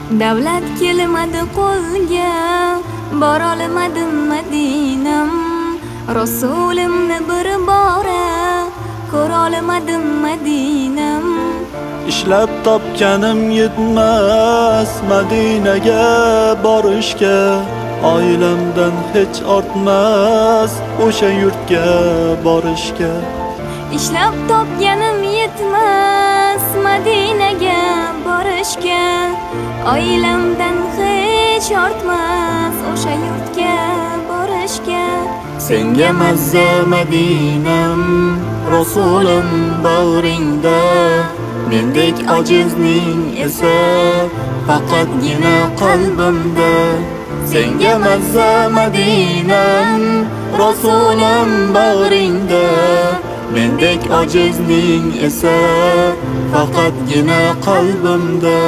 Davlat kelmadi qo'lga, borolmadim Madinam. Rasulimni bir bora ko'rolmadim Madinam. Ishlab topganim yetmas Madinaga borishga, oilamdan hech ortmas o'sha yurtga borishga. Ishlab topganim yetmas Madinaga borishga, oilamdan hech ortmas o'sha yurtga borishga. Senga mazza Madinam, Rasulim bag'ringda, mendek ojizning esa faqatgina qalbimda. Senga mazza Madinam, Rasulim bag'ringda, mendek ojizning esa faqatgina qalbimda.